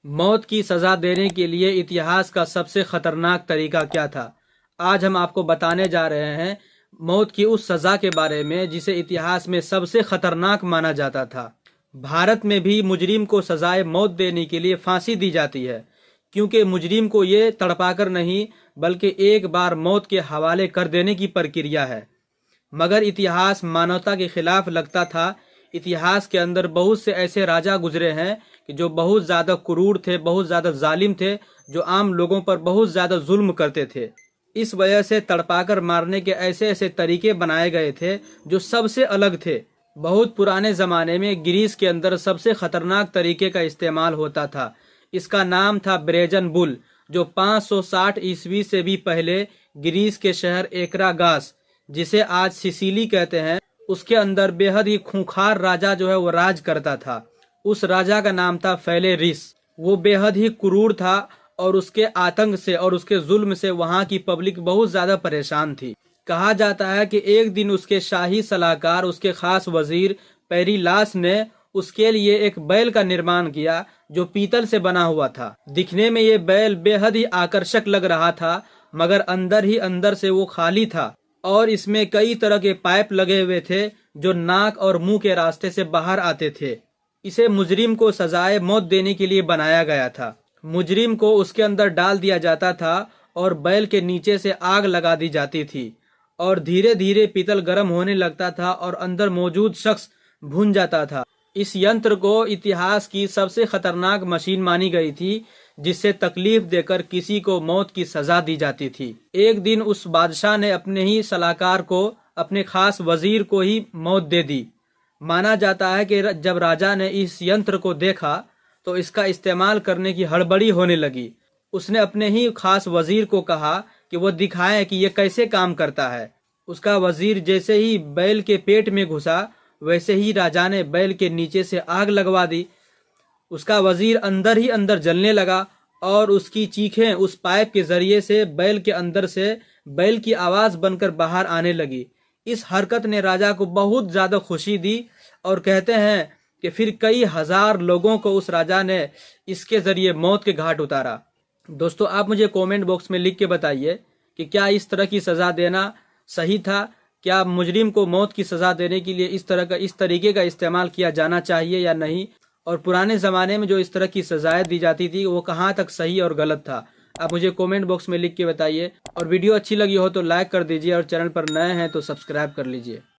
मौत की सजा देने के लिए इतिहास का सबसे खतरनाक तरीका क्या था? आज हम आपको बताने जा रहे हैं मौत की उस सजा के बारे में जिसे इतिहास में सबसे खतरनाक माना जाता था। भारत में भी मुजरिम को सजाए मौत देने के लिए फांसी दी जाती है, क्योंकि मुजरिम को ये तड़पाकर नहीं बल्कि एक बार मौत के हवाले कर देने की प्रक्रिया है। मगर इतिहास मानवता के खिलाफ लगता था। इतिहास के अंदर बहुत से ऐसे राजा गुजरे हैं कि जो बहुत ज़्यादा क्रूर थे, बहुत ज़्यादा जालिम थे, जो आम लोगों पर बहुत ज़्यादा जुल्म करते थे। इस वजह से तड़पाकर मारने के ऐसे ऐसे तरीके बनाए गए थे जो सबसे अलग थे। बहुत पुराने ज़माने में ग्रीस के अंदर सबसे खतरनाक तरीके का इस्तेमाल होता था। इसका नाम था ब्रेजन बुल, जो 560 ईस्वी से भी पहले ग्रीस के शहर एकरागास, जिसे आज सिसिली कहते हैं, उसके अंदर बेहद ही खूंखार राजा जो है वो राज करता था। उस राजा का नाम था फेलेरिस। वो बेहद ही क्रूर था और उसके आतंक से और उसके जुल्म से वहाँ की पब्लिक बहुत ज्यादा परेशान थी। कहा जाता है कि एक दिन उसके शाही सलाहकार, उसके खास वजीर पेरिलास ने उसके लिए एक बैल का निर्माण किया जो पीतल से बना हुआ था। दिखने में ये बैल बेहद ही आकर्षक लग रहा था, मगर अंदर ही अंदर से वो खाली था और इसमें कई तरह के पाइप लगे हुए थे जो नाक और मुंह के रास्ते से बाहर आते थे। इसे मुजरिम को सजाए मौत देने के लिए बनाया गया था। मुजरिम को उसके अंदर डाल दिया जाता था और बैल के नीचे से आग लगा दी जाती थी और धीरे धीरे पीतल गर्म होने लगता था और अंदर मौजूद शख्स भुन जाता था। इस यंत्र को इतिहास की सबसे खतरनाक मशीन मानी गई थी, जिससे तकलीफ देकर किसी को मौत की सजा दी जाती थी। एक दिन उस बादशाह ने अपने ही सलाहकार को, अपने खास वजीर को ही मौत दे दी। माना जाता है कि जब राजा ने इस यंत्र को देखा तो इसका इस्तेमाल करने की हड़बड़ी होने लगी। उसने अपने ही खास वजीर को कहा कि वो दिखाए कि ये कैसे काम करता है। उसका वजीर जैसे ही बैल के पेट में घुसा, वैसे ही राजा ने बैल के नीचे से आग लगवा दी। उसका वजीर अंदर ही अंदर जलने लगा और उसकी चीखें उस पाइप के जरिए से बैल के अंदर से बैल की आवाज बनकर बाहर आने लगी। इस हरकत ने राजा को बहुत ज्यादा खुशी दी और कहते हैं कि फिर कई हजार लोगों को उस राजा ने इसके जरिए मौत के घाट उतारा। दोस्तों, आप मुझे कमेंट बॉक्स में लिख के बताइए कि क्या इस तरह की सजा देना सही था? क्या मुजरिम को मौत की सजा देने के लिए इस तरीके का इस्तेमाल किया जाना चाहिए या नहीं? और पुराने ज़माने में जो इस तरह की सजाएं दी जाती थी वो कहाँ तक सही और गलत था? आप मुझे कमेंट बॉक्स में लिख के बताइए। और वीडियो अच्छी लगी हो तो लाइक कर दीजिए और चैनल पर नए हैं तो सब्सक्राइब कर लीजिए।